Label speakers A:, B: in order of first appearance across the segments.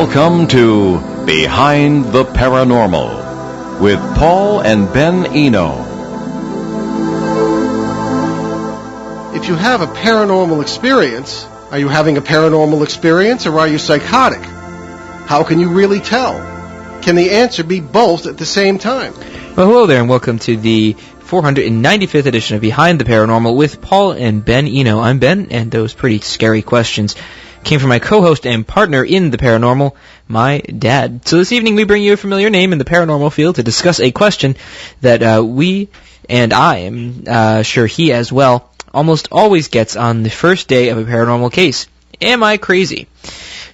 A: Welcome to Behind the Paranormal with Paul and Ben Eno.
B: If you have a paranormal experience, are you having a paranormal experience or are you psychotic? How can you really tell? Can the answer be both at the same time?
C: Well, hello there, and welcome to the 495th edition of Behind the Paranormal with Paul and Ben Eno. I'm Ben, and those pretty scary questions came from my co-host and partner in the paranormal, my dad. So this evening we bring you a familiar name in the paranormal field to discuss a question that we, and I am sure he as well, almost always gets on the first day of a paranormal case. Am I crazy?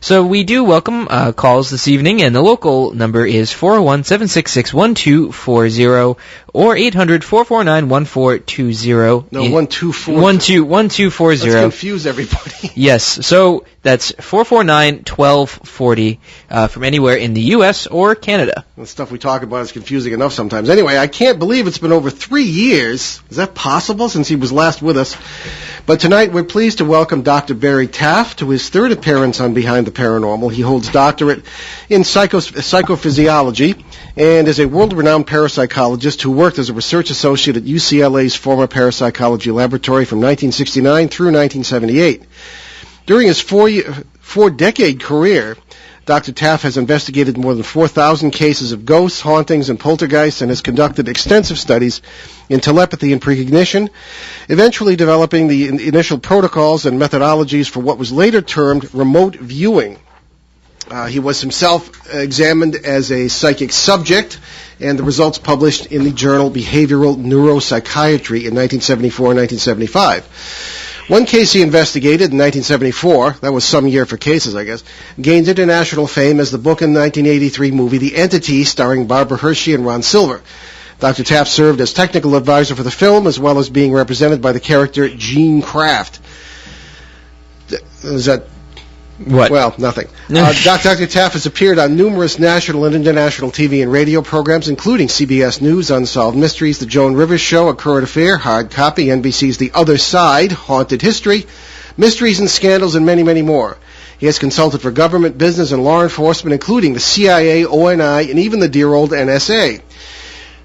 C: So we do welcome calls this evening, and the local number is 401-766-1240 or 800-449-1420.
B: No, 124.
C: 1240.
B: Let's confuse everybody.
C: Yes, so that's 449-1240 from anywhere in the U.S. or Canada.
B: The stuff we talk about is confusing enough sometimes. Anyway, I can't believe it's been over 3 years. Is that possible, since he was last with us? But tonight we're pleased to welcome Dr. Barry Taff to his third appearance on Behind the Paranormal. He holds doctorate in psychophysiology and is a world-renowned parapsychologist who worked as a research associate at UCLA's former parapsychology laboratory from 1969 through 1978. During his four-decade career, Dr. Taff has investigated more than 4,000 cases of ghosts, hauntings, and poltergeists, and has conducted extensive studies in telepathy and precognition, eventually developing the initial protocols and methodologies for what was later termed remote viewing. He was himself examined as a psychic subject, and the results published in the journal Behavioral Neuropsychiatry in 1974 and 1975. One case he investigated in 1974, that was some year for cases, I guess, gained international fame as the book in 1983 movie The Entity, starring Barbara Hershey and Ron Silver. Dr. Taff served as technical advisor for the film, as well as being represented by the character Gene Kraft. Is that...
C: What?
B: Well, nothing. Dr. Taff has appeared on numerous national and international TV and radio programs, including CBS News, Unsolved Mysteries, The Joan Rivers Show, A Current Affair, Hard Copy, NBC's The Other Side, Haunted History, Mysteries and Scandals, and many, many more. He has consulted for government, business, and law enforcement, including the CIA, ONI, and even the dear old NSA.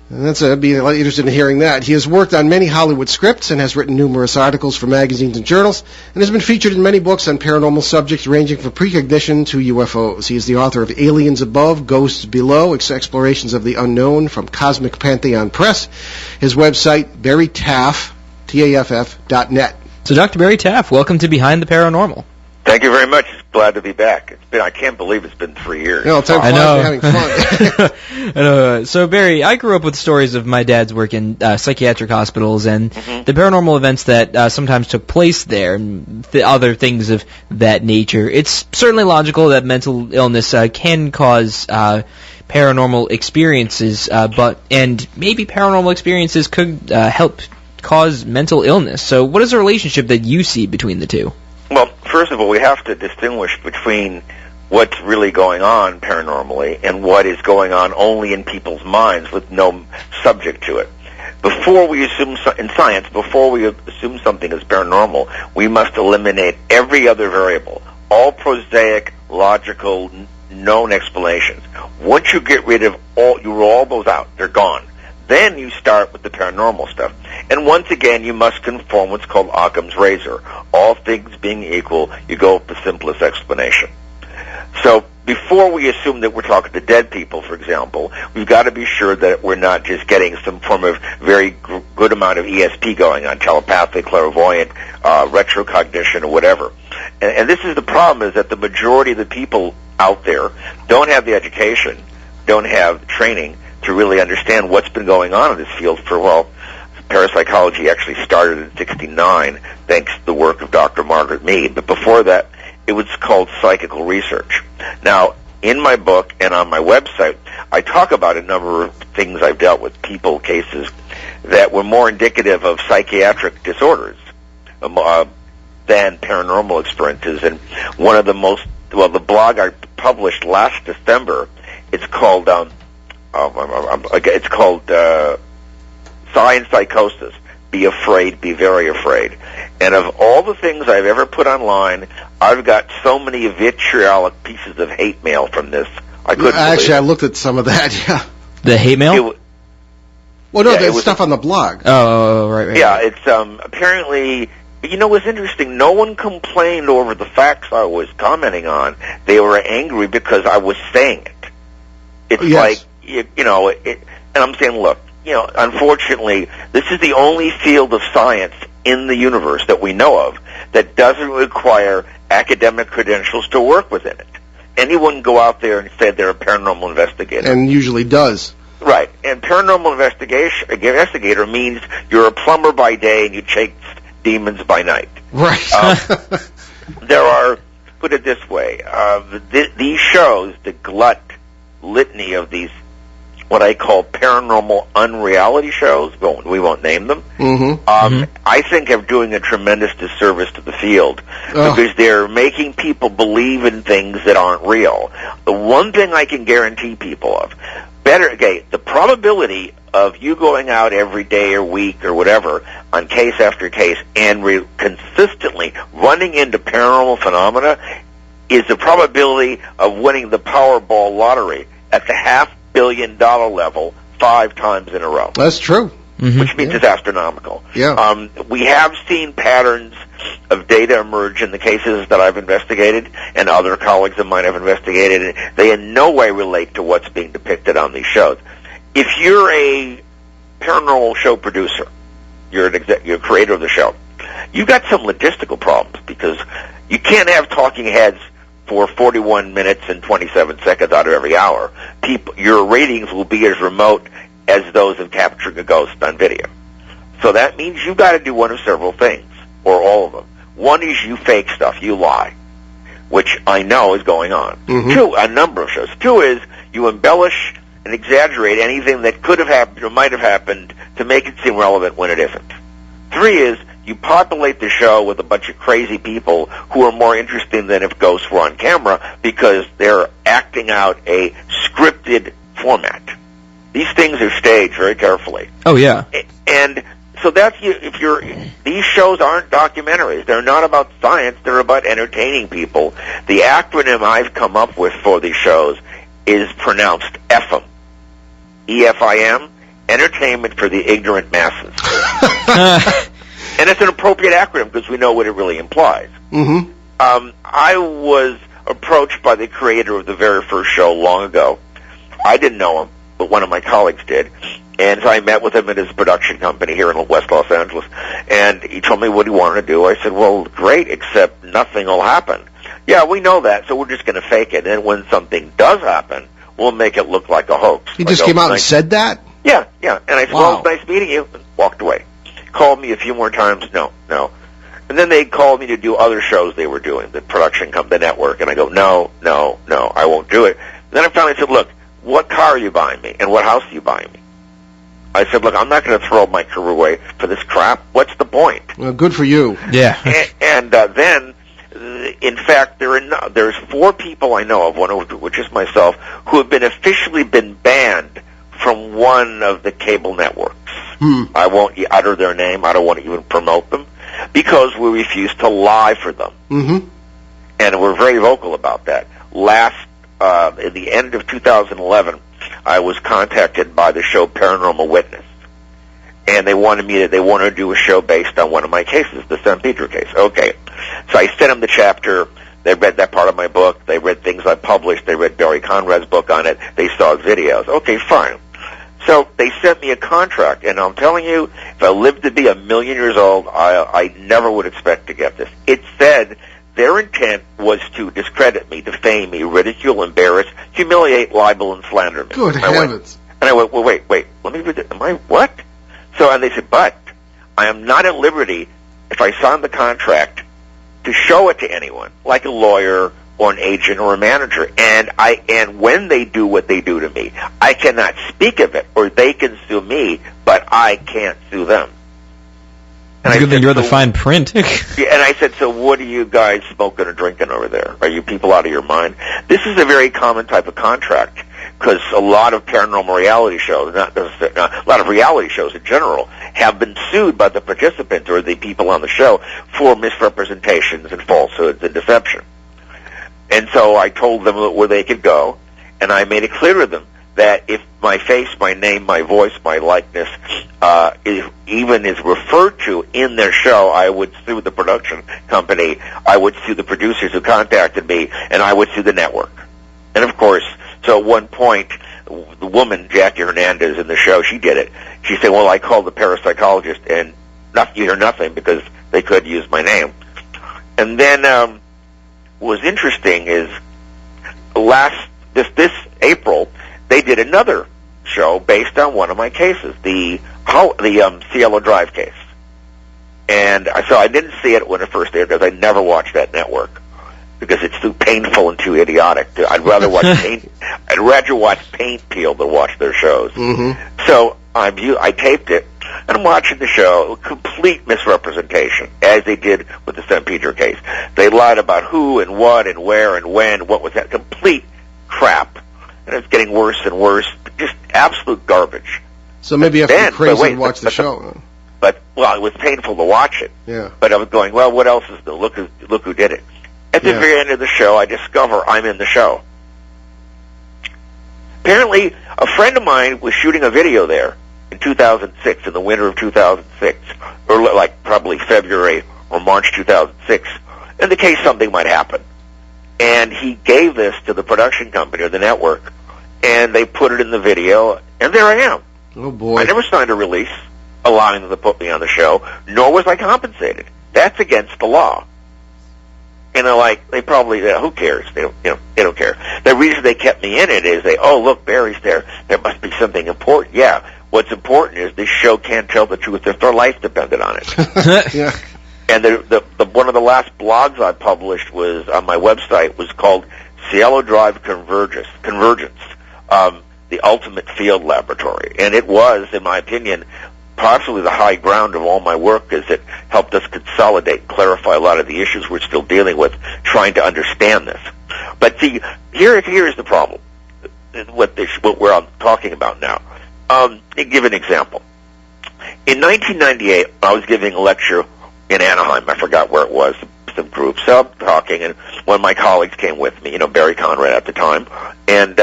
B: And I'd be interested in hearing that. He has worked on many Hollywood scripts and has written numerous articles for magazines and journals, and has been featured in many books on paranormal subjects ranging from precognition to UFOs. He is the author of Aliens Above, Ghosts Below, Explorations of the Unknown from Cosmic Pantheon Press. His website, BarryTaff, TAFF.net.
C: So Dr. Barry Taff, welcome to Behind the Paranormal.
D: Thank you very much. Glad to be back. I can't believe it's been 3 years.
B: You know, time flies, we're having fun.
C: I know. So, Barry, I grew up with stories of my dad's work in psychiatric hospitals and the paranormal events that sometimes took place there and other things of that nature. It's certainly logical that mental illness can cause paranormal experiences, and maybe paranormal experiences could help cause mental illness. So what is the relationship that you see between the two?
D: Well, first of all, we have to distinguish between what's really going on paranormally and what is going on only in people's minds with no subject to it. Before we assume, in science, before we assume something is paranormal, we must eliminate every other variable, all prosaic, logical, known explanations. Once you get rid of all, you roll all those out, they're gone. Then you start with the paranormal stuff. And once again, you must conform what's called Occam's razor. All things being equal, you go with the simplest explanation. So before we assume that we're talking to dead people, for example, we've got to be sure that we're not just getting some form of very good amount of ESP going on, telepathic, clairvoyant, retrocognition, or whatever. And this is the problem, is that the majority of the people out there don't have the education, don't have the training to really understand what's been going on in this field for, well, parapsychology actually started in 1969 thanks to the work of Dr. Margaret Mead. But before that, it was called psychical research. Now, in my book and on my website, I talk about a number of things I've dealt with, people, cases, that were more indicative of psychiatric disorders than paranormal experiences. And one of the most, well, the blog I published last December, it's called Science Psychosis, be afraid, be very afraid. And of all the things I've ever put online, I've got so many vitriolic pieces of hate mail from this. I couldn't
B: Actually, I
D: believe it.
B: looked at some of that, yeah.
C: The hate mail?
B: Well, no,
D: Yeah,
B: there's stuff on the blog.
C: Oh, right.
D: Yeah, it's apparently, you know what's interesting? No one complained over the facts I was commenting on. They were angry because I was saying it. It's
B: Yes.
D: like, and I'm saying, look, unfortunately, this is the only field of science in the universe that we know of that doesn't require academic credentials to work within it. Anyone can go out there and say they're a paranormal investigator.
B: And usually does.
D: Right. And paranormal investigator means you're a plumber by day and you chase demons by night.
B: Right.
D: There are, put it this way, these shows, the glut litany of these, what I call paranormal unreality shows, we won't name them, I think are doing a tremendous disservice to the field because they're making people believe in things that aren't real. The one thing I can guarantee people of, the probability of you going out every day or week or whatever on case after case and consistently running into paranormal phenomena is the probability of winning the Powerball lottery at the $500 million level 5 times in a row.
B: That's true.
D: Which means it's astronomical.
B: Yeah.
D: We have seen patterns of data emerge in the cases that I've investigated and other colleagues of mine have investigated, and they in no way relate to what's being depicted on these shows. If you're a paranormal show producer, you're a creator of the show, you've got some logistical problems because you can't have talking heads for 41 minutes and 27 seconds out of every hour. Your ratings will be as remote as those of capturing a ghost on video. So that means you've got to do one of several things, or all of them. One is you fake stuff, you lie, which I know is going on. 2, a number of shows. 2 is you embellish and exaggerate anything that could have happened or might have happened to make it seem relevant when it isn't. 3 is you populate the show with a bunch of crazy people who are more interesting than if ghosts were on camera because they're acting out a scripted format. These things are staged very carefully.
C: Oh, yeah.
D: And so that's these shows aren't documentaries. They're not about science. They're about entertaining people. The acronym I've come up with for these shows is pronounced EFIM. EFIM, Entertainment for the Ignorant Masses. And it's an appropriate acronym because we know what it really implies. I was approached by the creator of the very first show long ago. I didn't know him, but one of my colleagues did. And so I met with him at his production company here in West Los Angeles. And he told me what he wanted to do. I said, well, great, except nothing will happen. Yeah, we know that, so we're just going to fake it. And when something does happen, we'll make it look like a hoax.
B: He just came out and said that?
D: Yeah. And I said, well, it's nice meeting you, and walked away. Called me a few more times, no. And then they called me to do other shows they were doing, the production company, the network, and I go, no, I won't do it. And then I finally said, look, what car are you buying me, and what house are you buying me? I said, look, I'm not going to throw my career away for this crap. What's the point?
B: Well, good for you.
C: Yeah.
D: And then, in fact, there's 4 people I know of, one of which is myself, who have officially been banned from one of the cable networks. I won't utter their name. I don't want to even promote them because we refuse to lie for them. And we're very vocal about that. At the end of 2011, I was contacted by the show Paranormal Witness, and they wanted to do a show based on one of my cases, the San Pedro case. Okay, so I sent them the chapter. They read that part of my book. They read things I published. They read Barry Conrad's book on it. They saw videos. Okay, fine. So they sent me a contract, and I'm telling you, if I lived to be 1,000,000 years old, I never would expect to get this. It said their intent was to discredit me, defame me, ridicule, embarrass, humiliate, libel, and slander me.
B: Good heavens.
D: And I went, well, wait, let me read it. Am I, what? So, and they said, but I am not at liberty, if I sign the contract, to show it to anyone, like a lawyer or an agent or a manager. And when they do what they do to me, I cannot speak of it, or they can sue me, but I can't sue them.
C: It's good that you're the fine print.
D: Yeah, and I said, so what are you guys smoking or drinking over there? Are you people out of your mind? This is a very common type of contract because a lot of paranormal reality shows, a lot of reality shows in general, have been sued by the participants or the people on the show for misrepresentations and falsehoods and deception. And so I told them where they could go, and I made it clear to them that if my face, my name, my voice, my likeness even is referred to in their show, I would sue the production company, I would sue the producers who contacted me, and I would sue the network. And of course, so at one point, the woman, Jackie Hernandez, in the show, she did it. She said, well, I called the parapsychologist, and you hear nothing because they could use my name. And then what was interesting is this April, they did another show based on one of my cases, the Cielo Drive case. And so I didn't see it when it first aired because I never watched that network because it's too painful and too idiotic. I'd rather watch paint peel than watch their shows. Mm-hmm. So I taped it, and I'm watching the show. Complete misrepresentation, as they did with the San Pedro case. They lied about who and what and where and when. What was that? Complete crap. And it's getting worse and worse. Just absolute garbage.
B: So maybe you have to be crazy to watch the show.
D: But it was painful to watch it.
B: Yeah.
D: But I was going, well, what else is new? Look who did it. At the very end of the show, I discover I'm in the show. Apparently, a friend of mine was shooting a video there in 2006, in the winter of 2006, or like probably February or March 2006, in the case something might happen. And he gave this to the production company or the network, and they put it in the video, and there I am.
B: Oh, boy.
D: I never signed a release allowing them to put me on the show, nor was I compensated. That's against the law. And they probably, who cares? They don't care. The reason they kept me in it is look, Barry's there. There must be something important. Yeah. What's important is this show can't tell the truth if their life depended on it.
B: Yeah.
D: And the one of the last blogs I published was on my website was called Cielo Drive Convergence, the ultimate field laboratory. And it was, in my opinion, possibly the high ground of all my work, as it helped us consolidate and clarify a lot of the issues we're still dealing with, trying to understand this. But see, here is the problem, what we're talking about now. I'll give an example. In 1998, I was giving a lecture in Anaheim. I forgot where it was, some group. So I'm talking, and one of my colleagues came with me, Barry Conrad at the time. And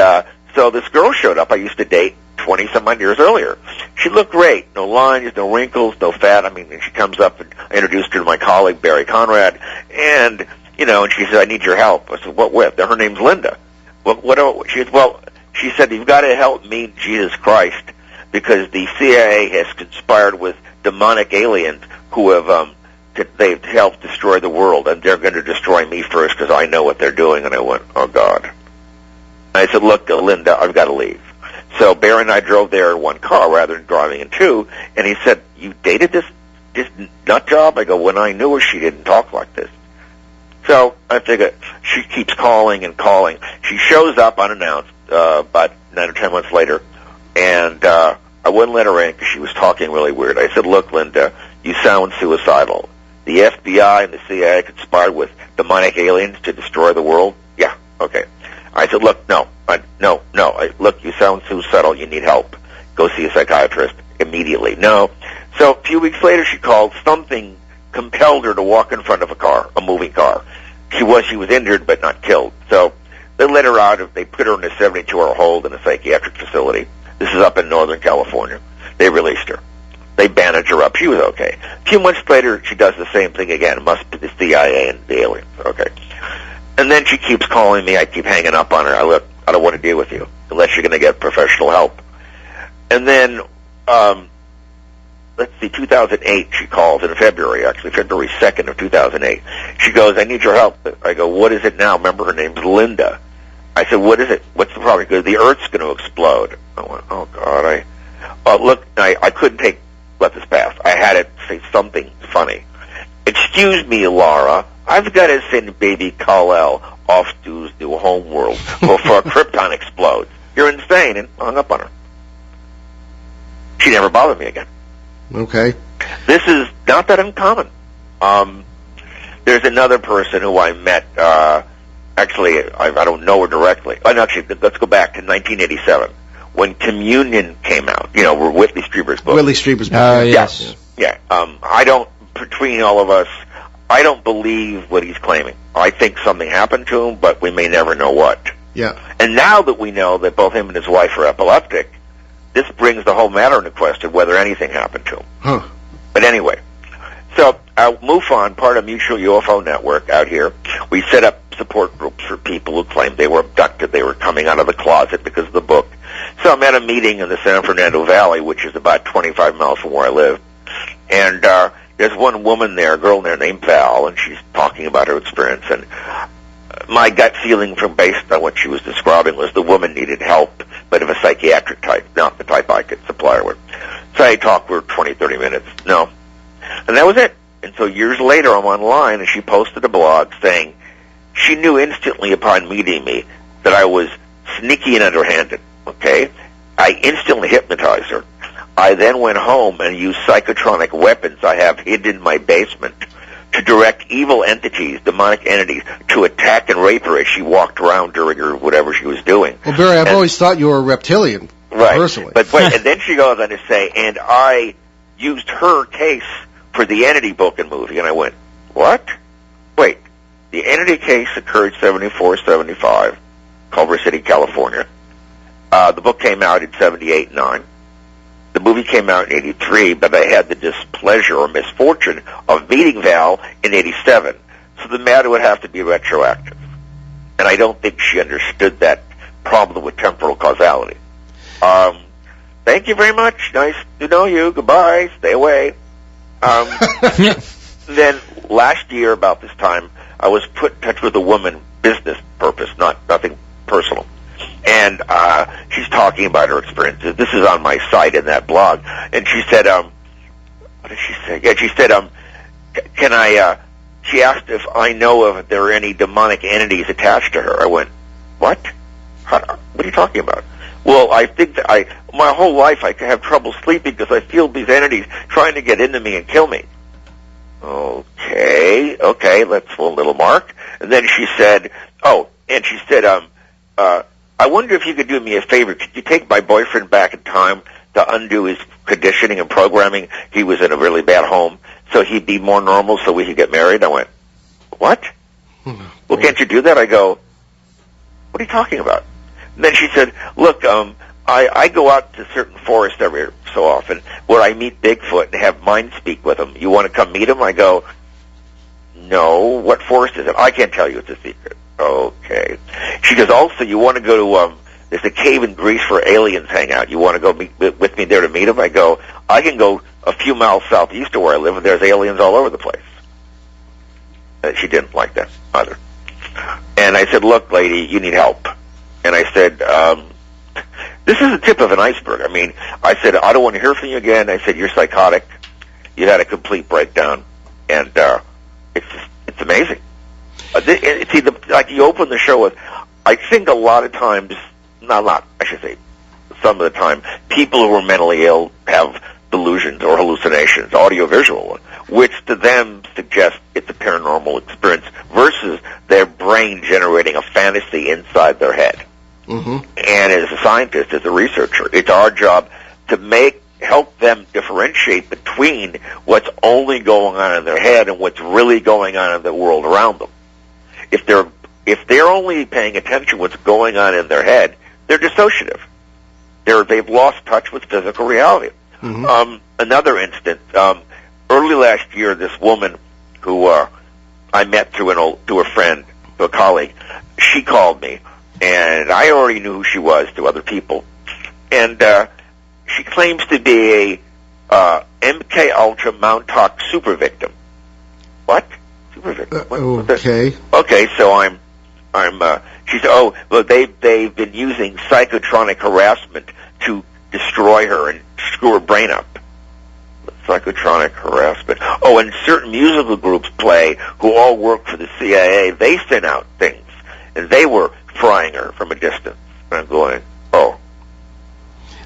D: so this girl showed up I used to date 20-some-odd years earlier. She looked great. No lines, no wrinkles, no fat. And she comes up, and I introduced her to my colleague, Barry Conrad. And, and she said, I need your help. I said, what with? Her name's Linda. She said, you've got to help me, Jesus Christ, because the CIA has conspired with demonic aliens who have they've helped destroy the world, and they're going to destroy me first because I know what they're doing. And I went, oh, God. And I said, look, Linda, I've got to leave. So Barry and I drove there in one car rather than driving in two, and he said, you dated this nut job? I go, when I knew her, she didn't talk like this. So I figured she keeps calling and calling. She shows up unannounced about 9 or 10 months later, and I wouldn't let her in because she was talking really weird. I said, look, Linda, you sound suicidal. The FBI and the CIA conspired with demonic aliens to destroy the world? Yeah, okay. I said, look, no. Look, you sound suicidal. You need help. Go see a psychiatrist immediately. No. So a few weeks later, she called. Something compelled her to walk in front of a moving car. She was injured but not killed. So they let her out. They put her in a 72-hour hold in a psychiatric facility. This is up in Northern California. They released her. They bandaged her up. She was okay. A few months later, she does the same thing again. It must be the CIA and the aliens. Okay. And then she keeps calling me. I keep hanging up on her. I don't want to deal with you unless you're going to get professional help. And then, let's see, 2008, she calls in February 2nd of 2008. She goes, I need your help. I go, what is it now? Remember, her name's Linda. I said, what is it? What's the problem? She goes, the Earth's going to explode. I went, oh, God. I couldn't let this pass. I had to say something funny. Excuse me, Laura. I've got to send baby Kal-El off to his new home world before Krypton explodes. You're insane, and hung up on her. She never bothered me again.
B: Okay.
D: This is not that uncommon. There's another person who I met Actually, I don't know her directly. Oh, no, actually, let's go back to 1987 when Communion came out. You know, Whitley Strieber's book.
B: Whitley Strieber's book.
C: Yes.
D: Yeah. I don't, between all of us, I don't believe what he's claiming. I think something happened to him, but we may never know what.
B: Yeah.
D: And now that we know that both him and his wife are epileptic, this brings the whole matter into question, whether anything happened to him.
B: Huh.
D: But anyway, so MUFON, part of Mutual UFO Network out here, we set up support groups for people who claimed they were abducted, they were coming out of the closet because of the book. So I'm at a meeting in the San Fernando Valley, which is about 25 miles from where I live, and there's one woman there, a girl there named Val, and she's talking about her experience, and my gut feeling from based on what she was describing was the woman needed help, but of a psychiatric type, not the type I could supply her with. So I talked for 20, 30 minutes. No. And that was it. And so years later, I'm online, and she posted a blog saying she knew instantly upon meeting me that I was sneaky and underhanded, okay? I instantly hypnotized her. I then went home and used psychotronic weapons I have hidden in my basement to direct evil entities, demonic entities, to attack and rape her as she walked around during her whatever she was doing.
B: Well, Barry, I've always thought you were a reptilian,
D: right.
B: personally.
D: But wait, and then she goes on to say, and I used her case for the Entity book and movie, and I went, what? Wait, the Entity case occurred 74-75, Culver City, California. The book came out in 78-9. The movie came out in 83, but I had the displeasure or misfortune of meeting Val in 87. So the matter would have to be retroactive. And I don't think she understood that problem with temporal causality. Thank you very much. Nice to know you. Goodbye. Stay away. Then last year about this time, I was put in touch with a woman, business purpose, nothing personal. And she's talking about her experiences. This is on my site in that blog. And she said, what did she say? Yeah, she said, can I, she asked if I know if there are any demonic entities attached to her. I went, what? What are you talking about? Well, I think that my whole life I have trouble sleeping because I feel these entities trying to get into me and kill me. Okay, let's put a little mark. And then she said, I wonder if you could do me a favor. Could you take my boyfriend back in time to undo his conditioning and programming? He was in a really bad home, so he'd be more normal so we could get married. I went, what? Well, can't you do that? I go, what are you talking about? And then she said, look, I go out to certain forests every so often where I meet Bigfoot and have mind speak with him. You want to come meet him? I go, no. What forest is it? I can't tell you. It's a secret. Okay. She goes, also, you want to go to, there's a cave in Greece where aliens hang out. You want to go meet with me there to meet them? I go, I can go a few miles southeast of where I live, and there's aliens all over the place. She didn't like that either. And I said, look, lady, you need help. And I said, this is the tip of an iceberg. I mean, I said, I don't want to hear from you again. I said, you're psychotic. You had a complete breakdown. And it's amazing. See, like you open the show with, I think a lot of times, some of the time, people who are mentally ill have delusions or hallucinations, audiovisual, which to them suggests it's a paranormal experience versus their brain generating a fantasy inside their head. Mm-hmm. And as a scientist, as a researcher, it's our job to help them differentiate between what's only going on in their head and what's really going on in the world around them. If they're only paying attention to what's going on in their head, they're dissociative. They've lost touch with physical reality. Mm-hmm. Another instance, early last year, this woman who I met through a friend, to a colleague, she called me, and I already knew who she was to other people, and she claims to be a MK Ultra Montauk super victim. What? Super victim?
B: Okay.
D: Okay, so she said, well, they've been using psychotronic harassment to destroy her and screw her brain up. Psychotronic harassment. Oh, and certain musical groups play who all work for the CIA. They sent out things, and they were frying her from a distance. And I'm going,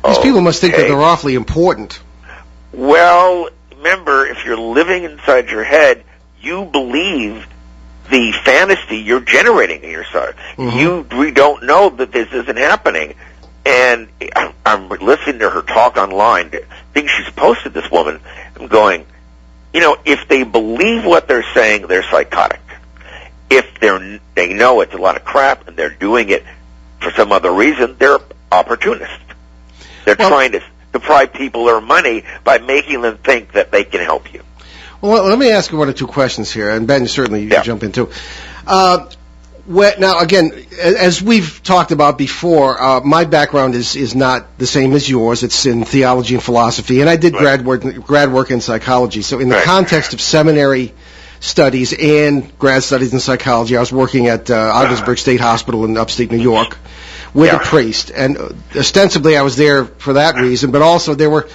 B: These people must think that they're awfully important.
D: Well, remember, if you're living inside your head, you believe the fantasy you're generating in yourself. We don't know that this isn't happening. And I'm listening to her talk online, things she's posted, this woman. I'm going, if they believe what they're saying, they're psychotic. If they know it's a lot of crap and they're doing it for some other reason, they're opportunists. They're trying to deprive people their money by making them think that they can help you.
B: Well, let me ask you one or two questions here, and Ben, certainly you can jump in too. Now, again, as we've talked about before, my background is not the same as yours. It's in theology and philosophy, and I did grad work in psychology. So in the context of seminary studies and grad studies in psychology, I was working at Ogdensburg State Hospital in upstate New York with a priest, and ostensibly I was there for that reason, but also there were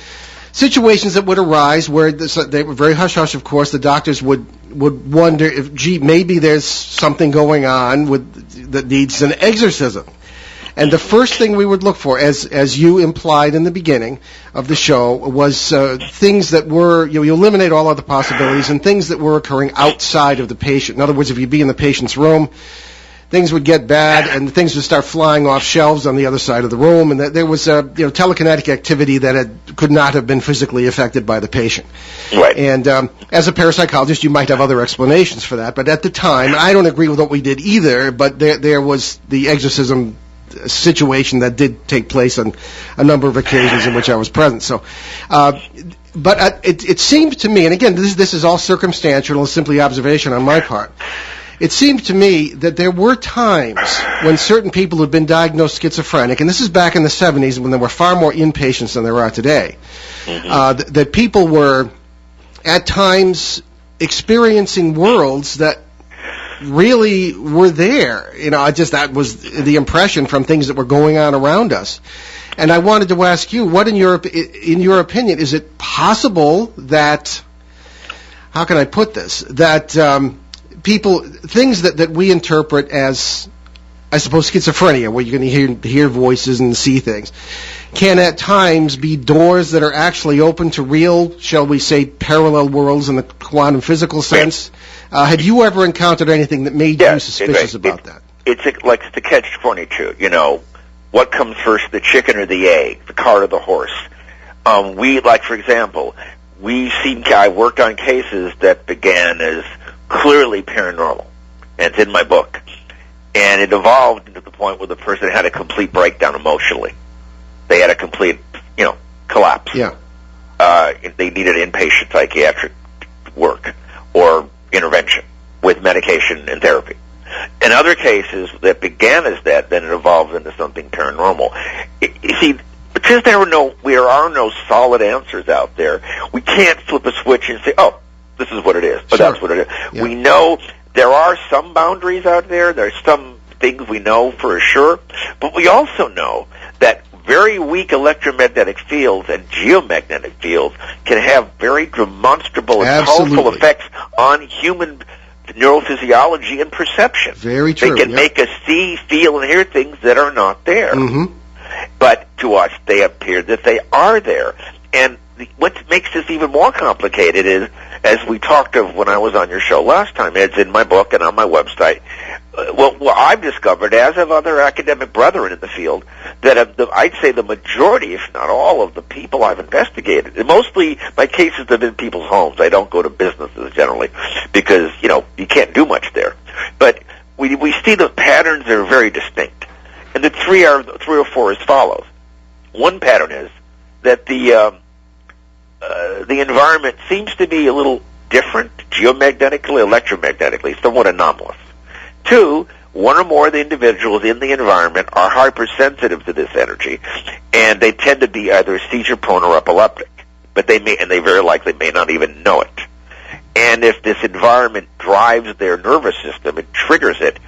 B: situations that would arise where they were very hush-hush, of course. The doctors would wonder if, maybe there's something going on that needs an exorcism. And the first thing we would look for, as you implied in the beginning of the show, was things that were, you eliminate all other possibilities, and things that were occurring outside of the patient. In other words, if you'd be in the patient's room, things would get bad, and things would start flying off shelves on the other side of the room, and there was telekinetic activity that could not have been physically affected by the patient.
D: Right.
B: And as a parapsychologist, you might have other explanations for that, but at the time, I don't agree with what we did either, but there was the exorcism situation that did take place on a number of occasions in which I was present. So, but it seemed to me, and again, this is all circumstantial and simply observation on my part. It seemed to me that there were times when certain people who had been diagnosed schizophrenic, and this is back in the 70s when there were far more inpatients than there are today, that people were at times experiencing worlds that really were there. That was the impression from things that were going on around us. And I wanted to ask you, what in your opinion, is it possible that, how can I put this, that things that we interpret as, I suppose, schizophrenia, where you're going to hear voices and see things, can at times be doors that are actually open to real, shall we say, parallel worlds in the quantum physical sense? Have you ever encountered anything that made you suspicious about that?
D: It's like the catch-22, what comes first, the chicken or the egg, the cart or the horse? For example, I worked on cases that began as clearly paranormal, and it's in my book. And it evolved to the point where the person had a complete breakdown emotionally. They had a complete, collapse.
B: Yeah.
D: They needed inpatient psychiatric work or intervention with medication and therapy. In other cases that began as that, then it evolved into something paranormal. You see, because there are no solid answers out there, we can't flip a switch and say, oh, this is what it is, but that's what it is. Yeah. We know there are some boundaries out there. There's some things we know for sure, but we also know that very weak electromagnetic fields and geomagnetic fields can have very demonstrable and powerful effects on human neurophysiology and perception.
B: Very true.
D: They can make us see, feel, and hear things that are not there.
B: Mm-hmm.
D: But to us, they appear that they are there. And what makes this even more complicated is, as we talked of when I was on your show last time, it's in my book and on my website, what I've discovered, as have other academic brethren in the field, that I'd say the majority, if not all, of the people I've investigated, and mostly my cases have been in people's homes. I don't go to businesses generally because, you can't do much there. But we see the patterns that are very distinct. And the three or four as follows. One pattern is that the environment seems to be a little different geomagnetically, electromagnetically, somewhat anomalous. Two, one or more of the individuals in the environment are hypersensitive to this energy, and they tend to be either seizure-prone or epileptic, but they very likely may not even know it. And if this environment drives their nervous system, it triggers it,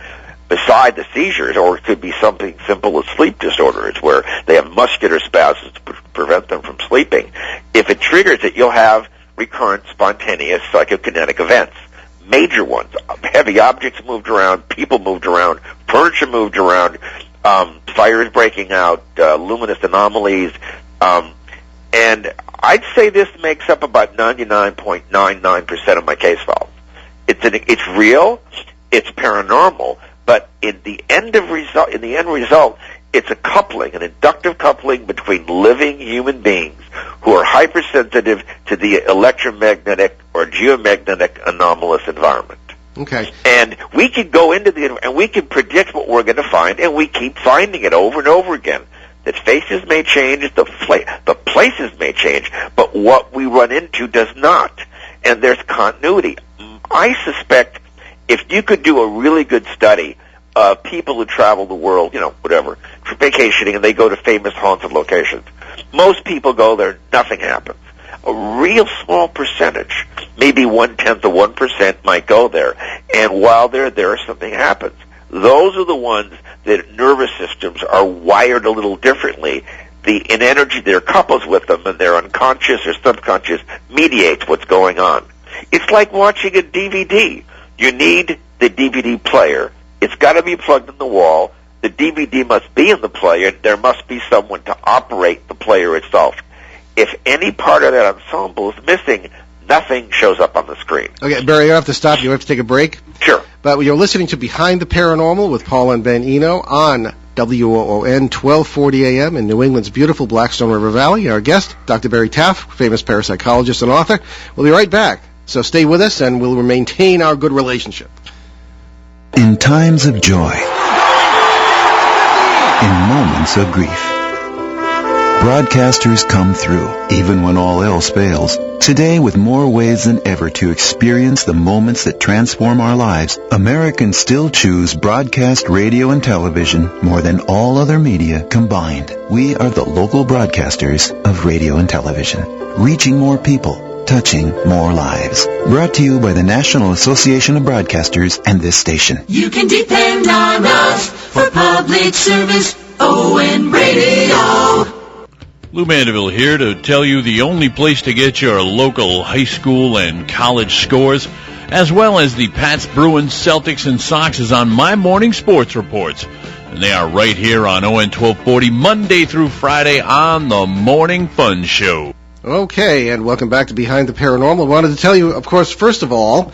D: beside the seizures, or it could be something simple as sleep disorders, where they have muscular spasms to prevent them from sleeping. If it triggers it, you'll have recurrent, spontaneous psychokinetic events. Major ones. Heavy objects moved around, people moved around, furniture moved around, fires breaking out, luminous anomalies, and I'd say this makes up about 99.99% of my case files. It's real, it's paranormal, but in the end result, it's a coupling, an inductive coupling between living human beings who are hypersensitive to the electromagnetic or geomagnetic anomalous environment.
B: Okay.
D: And we can go into and we can predict what we're going to find, and we keep finding it over and over again. That faces may change, the places may change, but what we run into does not. And there's continuity. I suspect if you could do a really good study of people who travel the world, whatever, for vacationing, and they go to famous haunted locations, most people go there, nothing happens. A real small percentage, maybe 1/10 of 1%, might go there, and while they're there, something happens. Those are the ones that nervous systems are wired a little differently. An energy that couples with them, and their unconscious or subconscious mediates what's going on. It's like watching a DVD. You need the DVD player. It's got to be plugged in the wall. The DVD must be in the player. There must be someone to operate the player itself. If any part of that ensemble is missing, nothing shows up on the screen.
B: Okay, Barry, I have to stop you. I have to take a break.
D: Sure.
B: But you're listening to Behind the Paranormal with Paul and Ben Eno on WOON 1240 AM in New England's beautiful Blackstone River Valley. Our guest, Dr. Barry Taff, famous parapsychologist and author. We'll be right back. So stay with us, and we'll maintain our good relationship.
E: In times of joy, in moments of grief, broadcasters come through, even when all else fails. Today, with more ways than ever to experience the moments that transform our lives, Americans still choose broadcast radio and television more than all other media combined. We are the local broadcasters of radio and television, reaching more people, touching more lives. Brought to you by the National Association of Broadcasters and this station.
F: You can depend on us for public service, ON Radio.
G: Lou Mandeville here to tell you the only place to get your local high school and college scores, as well as the Pats, Bruins, Celtics, and Sox, is on My Morning Sports Reports. And they are right here on ON 1240, Monday through Friday on the Morning Fun Show.
B: Okay, and welcome back to Behind the Paranormal. I wanted to tell you, of course, first of all,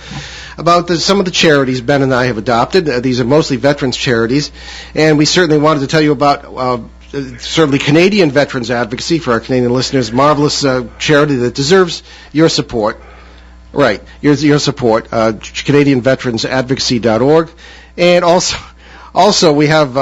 B: about some of the charities Ben and I have adopted. These are mostly veterans charities, and we certainly wanted to tell you about certainly Canadian Veterans Advocacy for our Canadian listeners. Marvelous charity that deserves your support. Right, your support. CanadianVeteransAdvocacy.org. And also we have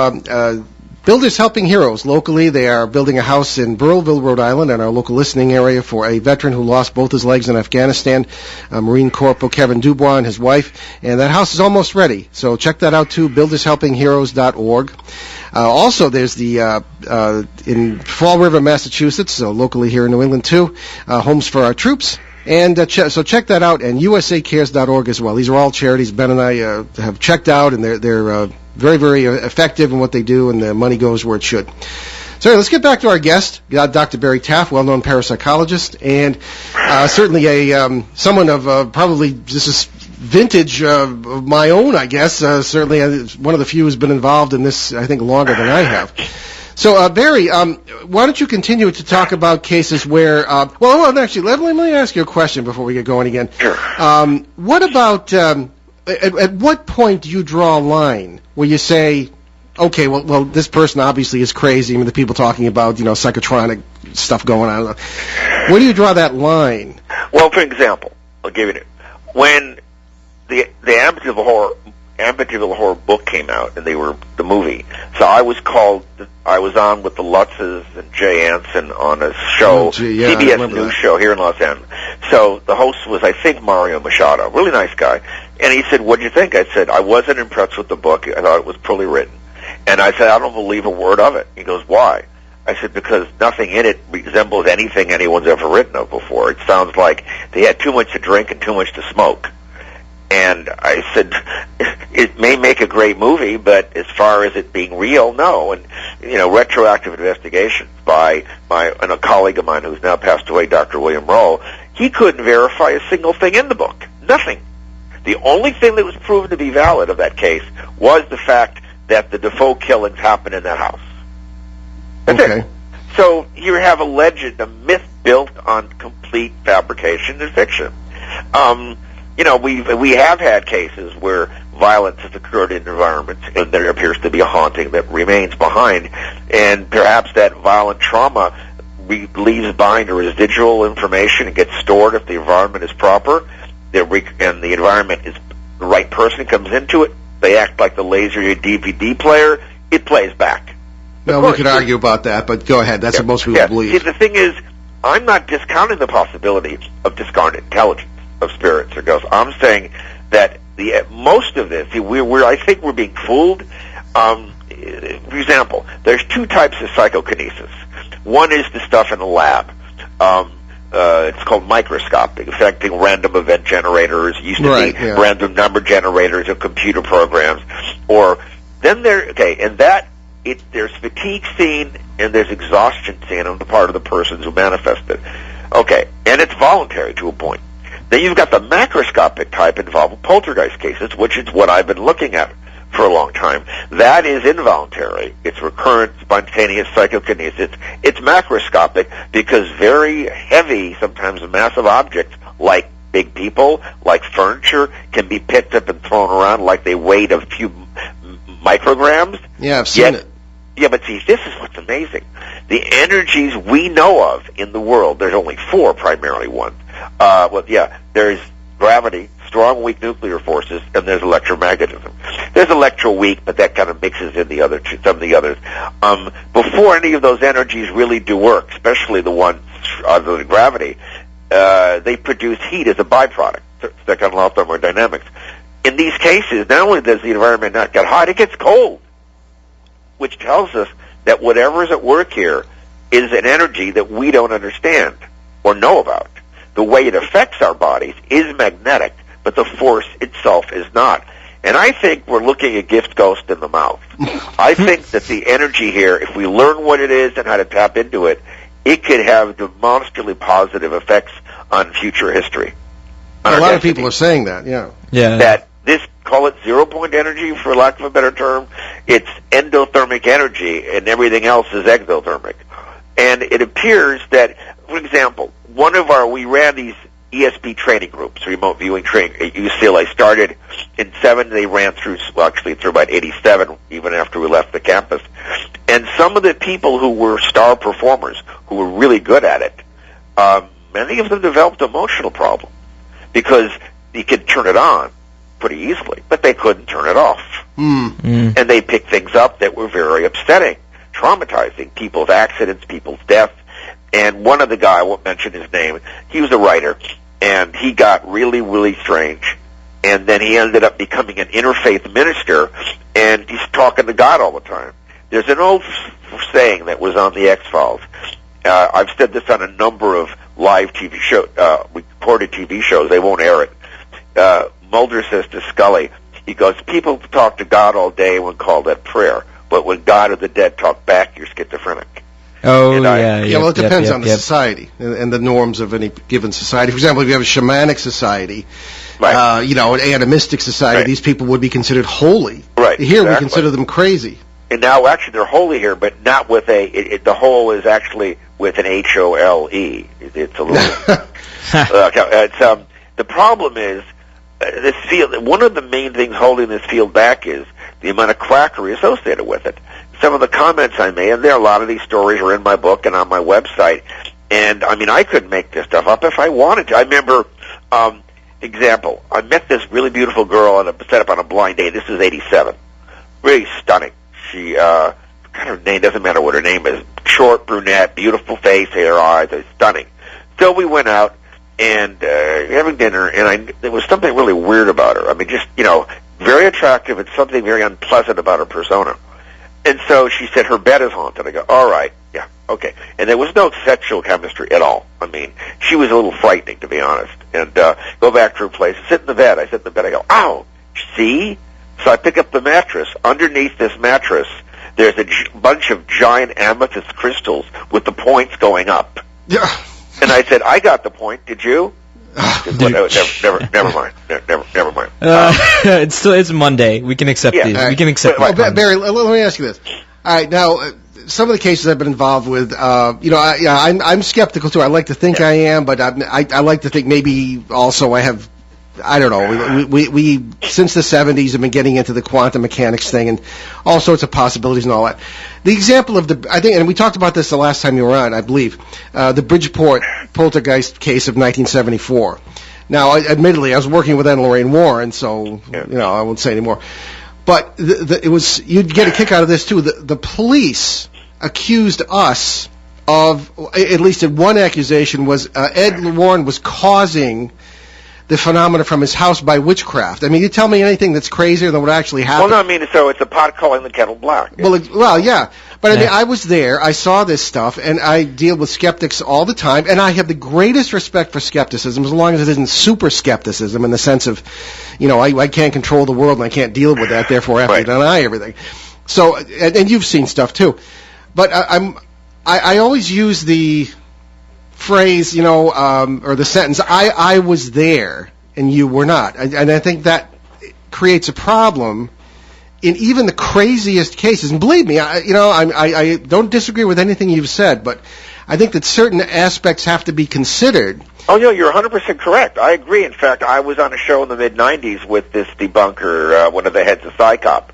B: Builders Helping Heroes. Locally, they are building a house in Burrillville, Rhode Island, in our local listening area for a veteran who lost both his legs in Afghanistan, Marine Corporal Kevin Dubois and his wife. And that house is almost ready. So check that out, too, buildershelpingheroes.org. Also, there's the in Fall River, Massachusetts, locally here in New England, too, Homes for Our Troops. And so check that out, and usacares.org as well. These are all charities Ben and I have checked out, and they're very, very effective in what they do, and the money goes where it should. So let's get back to our guest, Dr. Barry Taff, well-known parapsychologist, and certainly someone of probably, this is vintage of my own, I guess. Certainly one of the few who's been involved in this, I think, longer than I have. So, Barry, why don't you continue to talk about cases where, actually, let me ask you a question before we get going again.
D: Sure.
B: What about, at what point do you draw a line where you say, okay, well, this person obviously is crazy. I mean, the people talking about, psychotronic stuff going on. Where do you draw that line?
D: Well, for example, I'll give you when the Amityville Horror book came out, and they were the movie. So I was on with the Lutzes and Jay Anson on a show, CBS News show here in Los Angeles. So the host was, I think, Mario Machado, really nice guy. And he said, "What'd you think?" I said, "I wasn't impressed with the book. I thought it was poorly written." And I said, "I don't believe a word of it." He goes, "Why?" I said, "Because nothing in it resembles anything anyone's ever written of before. It sounds like they had too much to drink and too much to smoke." And I said, it may make a great movie, but as far as it being real, no. And, retroactive investigations by a colleague of mine who's now passed away, Dr. William Rowe, he couldn't verify a single thing in the book. Nothing. The only thing that was proven to be valid of that case was the fact that the Defoe killings happened in that house. That's it. So you have a legend, a myth built on complete fabrication and fiction. We have had cases where violence has occurred in environments, and there appears to be a haunting that remains behind, and perhaps that violent trauma leaves behind a residual information and gets stored if the environment is proper, and the environment is the right person comes into it, they act like the laser DVD player, it plays back.
B: Well, we could argue about that, but go ahead. That's what most people believe.
D: See, the thing is, I'm not discounting the possibility of discarnate intelligence, of spirits or ghosts. I'm saying that most of this, I think we're being fooled. For example, there's two types of psychokinesis. One is the stuff in the lab. It's called microscopic, affecting random event generators. It used to be random number generators of computer programs. Or then there's fatigue seen and there's exhaustion seen on the part of the persons who manifest it. Okay, and it's voluntary to a point. Then you've got the macroscopic type involving poltergeist cases, which is what I've been looking at for a long time. That is involuntary. It's recurrent, spontaneous psychokinesis. It's macroscopic because very heavy, sometimes massive objects, like big people, like furniture, can be picked up and thrown around like they weighed a few micrograms.
B: Yeah, I've seen it.
D: Yeah, but see, this is what's amazing. The energies we know of in the world, there's only four primarily ones. There's gravity, strong, weak nuclear forces, and there's electromagnetism. There's electro-weak, but that kind of mixes in some of the others. Before any of those energies really do work, especially the ones other than gravity, they produce heat as a byproduct. Second law of thermodynamics. In these cases, not only does the environment not get hot, it gets cold, which tells us that whatever is at work here is an energy that we don't understand or know about. The way it affects our bodies is magnetic, but the force itself is not. And I think we're looking a gift ghost in the mouth. I think that the energy here, if we learn what it is and how to tap into it, it could have demonstrably positive effects on future history.
B: A lot of people are saying that, yeah.
D: That this, call it zero-point energy, for lack of a better term, it's endothermic energy, and everything else is exothermic. And it appears that, for example, we ran these ESP training groups, remote viewing training at UCLA. Started in 7, they ran through about 87, even after we left the campus. And some of the people who were star performers, who were really good at it, many of them developed emotional problems because you could turn it on pretty easily, but they couldn't turn it off. And they picked things up that were very upsetting, traumatizing, people's accidents, people's deaths. And one of the guys, I won't mention his name, he was a writer, and he got really, really strange. And then he ended up becoming an interfaith minister, and he's talking to God all the time. There's an old saying that was on the X-Files. I've said this on a number of live TV shows, recorded TV shows. They won't air it. Mulder says to Scully, he goes, people talk to God all day when called that prayer, but when God or the dead talk back, you're schizophrenic.
C: Oh,
B: well, it depends on the society and the norms of any given society. For example, if you have a shamanic society, an animistic society, these people would be considered holy.
D: Right.
B: Here we consider them crazy.
D: And now, actually, they're holy here, but not with the whole is actually with an HOLE. It's a little... the problem is, this field, one of the main things holding this field back is the amount of quackery associated with it. Some of the comments I made, and a lot of these stories are in my book and on my website, and I mean, I could make this stuff up if I wanted to. I remember, example, I met this really beautiful girl set up on a blind date. This is 87. Really stunning. She, kind of name, doesn't matter what her name is, short, brunette, beautiful face, hair, eyes, stunning. So we went out and having dinner, and there was something really weird about her. I mean, just, very attractive and something very unpleasant about her persona. And so she said her bed is haunted. I go, all right, yeah, okay. And there was no sexual chemistry at all. I mean, she was a little frightening, to be honest. And go back to her place, sit in the bed. I sit in the bed. I go, ow, see? So I pick up the mattress. Underneath this mattress, there's a bunch of giant amethyst crystals with the points going up.
B: Yeah.
D: And I said, I got the point. Did you? Never mind. Never mind.
C: It's Monday. We can accept these. We can accept.
B: Barry, let me ask you this. All right, now some of the cases I've been involved with, I'm skeptical too. I like to think I am, but I like to think maybe also I have I don't know. We since the 70s have been getting into the quantum mechanics thing and all sorts of possibilities and all that. The example of I think, and we talked about this the last time you were on, I believe, the Bridgeport poltergeist case of 1974. Now, admittedly, I was working with Ed and Lorraine Warren, so I won't say anymore. But it was, you'd get a kick out of this too. The police accused us of, at least in one accusation, was Ed Warren was causing the phenomena from his house by witchcraft. I mean, you tell me anything that's crazier than what actually happened.
D: Well, no, I mean, so it's a pot calling the kettle black.
B: Well, yeah. But I mean, I was there, I saw this stuff, and I deal with skeptics all the time, and I have the greatest respect for skepticism, as long as it isn't super skepticism in the sense of, I can't control the world and I can't deal with that, therefore I have to deny everything. So, and you've seen stuff too. But I always use the phrase, or the sentence, I was there and you were not. And I think that creates a problem in even the craziest cases. And believe me, I don't disagree with anything you've said, but I think that certain aspects have to be considered.
D: Oh, no, you're 100% correct. I agree. In fact, I was on a show in the mid-'90s with this debunker, one of the heads of PsyCop.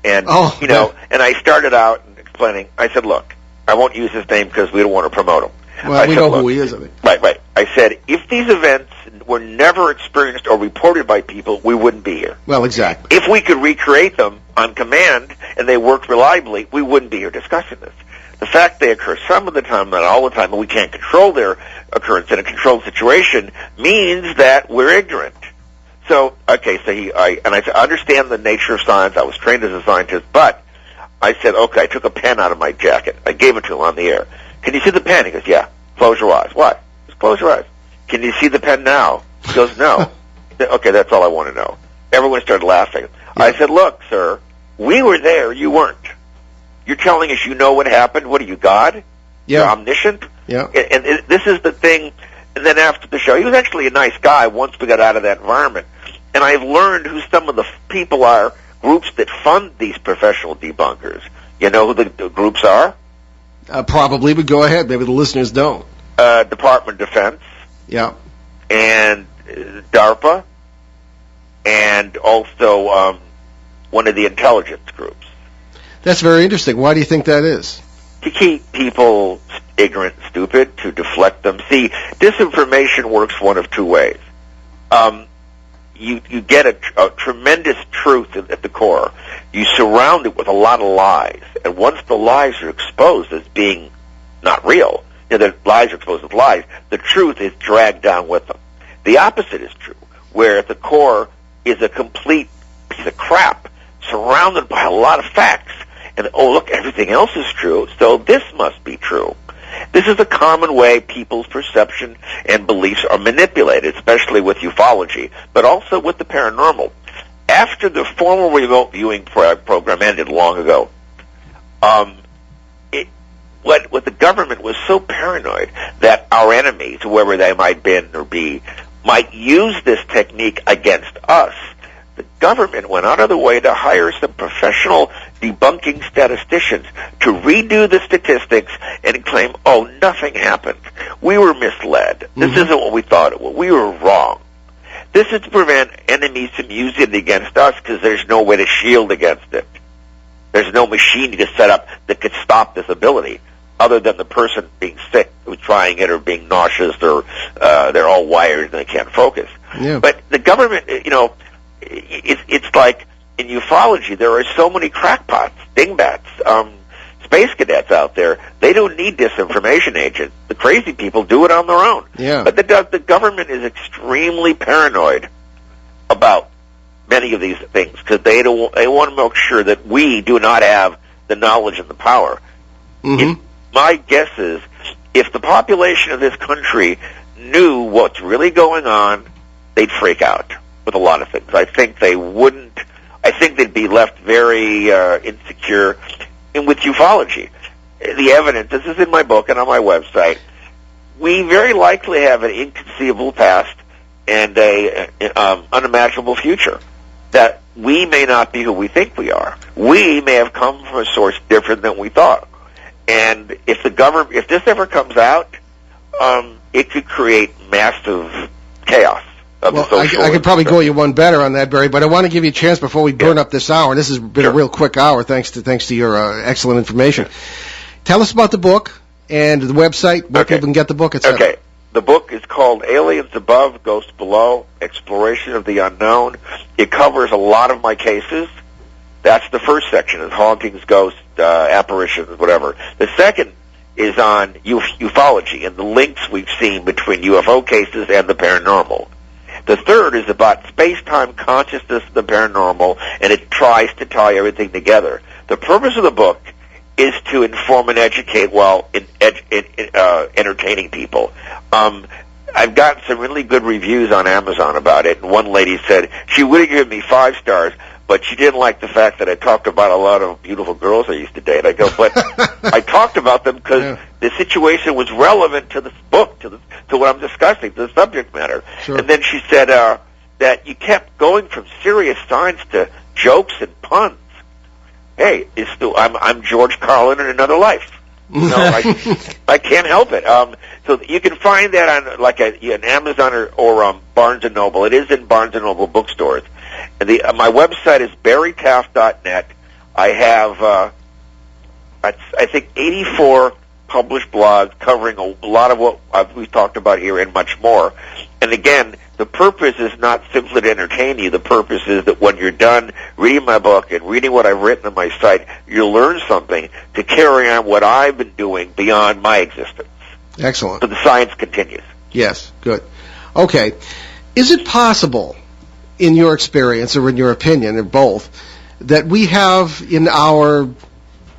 D: And, and I started out explaining, I said, look, I won't use his name because we don't want to promote him.
B: Well, we know who he is, I think.
D: Right. I said, if these events were never experienced or reported by people, we wouldn't be here.
B: Well, exactly.
D: If we could recreate them on command and they worked reliably, we wouldn't be here discussing this. The fact they occur some of the time, not all the time, and we can't control their occurrence in a controlled situation means that we're ignorant. So, okay, so I understand the nature of science. I was trained as a scientist, but I said, okay, I took a pen out of my jacket. I gave it to him on the air. Can you see the pen? He goes, yeah. Close your eyes. What? Just close your eyes. Can you see the pen now? He goes, no. Okay, that's all I want to know. Everyone started laughing. Yeah. I said, look, sir, we were there. You weren't. You're telling us you know what happened. What are you, God?
B: Yeah.
D: You're omniscient?
B: Yeah.
D: And this is the thing. And then after the show, he was actually a nice guy once we got out of that environment. And I've learned who some of the people are, groups that fund these professional debunkers. You know who the groups are?
B: Probably, but go ahead. Maybe the listeners don't.
D: Department of Defense.
B: Yeah.
D: And DARPA. And also one of the intelligence groups.
B: That's very interesting. Why do you think that is?
D: To keep people ignorant and stupid, to deflect them. See, disinformation works one of two ways. You get a tremendous truth at the core. You surround it with a lot of lies. And once the lies are exposed as being not real, the lies are exposed as lies, the truth is dragged down with them. The opposite is true, where at the core is a complete piece of crap surrounded by a lot of facts. And, oh, look, everything else is true, so this must be true. This is a common way people's perception and beliefs are manipulated, especially with ufology, but also with the paranormal. After the formal remote viewing program ended long ago, what the government was so paranoid that our enemies, whoever they might be or be, might use this technique against us, the government went out of the way to hire some professional debunking statisticians to redo the statistics and claim, oh, nothing happened. We were misled. Mm-hmm. This isn't what we thought it was. We were wrong. This is to prevent enemies from using it against us because there's no way to shield against it. There's no machine you can set up that could stop this ability other than the person being sick who's trying it or being nauseous or they're all wired and they can't focus.
B: Yeah.
D: But the government, it's like in ufology, there are so many crackpots, dingbats, space cadets out there. They don't need disinformation agents. The crazy people do it on their own.
B: Yeah.
D: But the government is extremely paranoid about many of these things because they want to make sure that we do not have the knowledge and the power.
B: Mm-hmm.
D: My guess is if the population of this country knew what's really going on, they'd freak out with a lot of things. I think they wouldn't. I think they'd be left very insecure. And with ufology, the evidence, this is in my book and on my website, we very likely have an inconceivable past and a unimaginable future. That we may not be who we think we are. We may have come from a source different than we thought. And if this ever comes out, it could create massive chaos of the social.
B: I could probably go you one better on that, Barry, but I want to give you a chance before we burn up this hour. And this has been a real quick hour, thanks to your excellent information. Tell us about the book and the website, where people can get the book, etc.
D: Okay. The book is called Aliens Above, Ghosts Below, Exploration of the Unknown. It covers a lot of my cases. That's the first section, is hauntings, ghosts, apparitions, whatever. The second is on ufology and the links we've seen between UFO cases and the paranormal. The third is about space-time consciousness and the paranormal, and it tries to tie everything together. The purpose of the book is to inform and educate while entertaining people. I've gotten some really good reviews on Amazon about it, and one lady said she would have given me 5 stars, but she didn't like the fact that I talked about a lot of beautiful girls I used to date. I go, but I talked about them because the situation was relevant to this book, to what I'm discussing, to the subject matter.
B: Sure.
D: And then she said that you kept going from serious signs to jokes and puns. Hey, I'm George Carlin in another life. No, I can't help it. So you can find that on an Amazon or Barnes & Noble. It is in Barnes & Noble bookstores. And my website is barrytaff.net. I have, I think, 84 published blogs covering a lot of what we've talked about here and much more. And again, the purpose is not simply to entertain you. The purpose is that when you're done reading my book and reading what I've written on my site, you'll learn something to carry on what I've been doing beyond my existence.
B: Excellent.
D: So the science continues.
B: Yes, good. Okay. Is it possible, in your experience or in your opinion, or both, that we have in our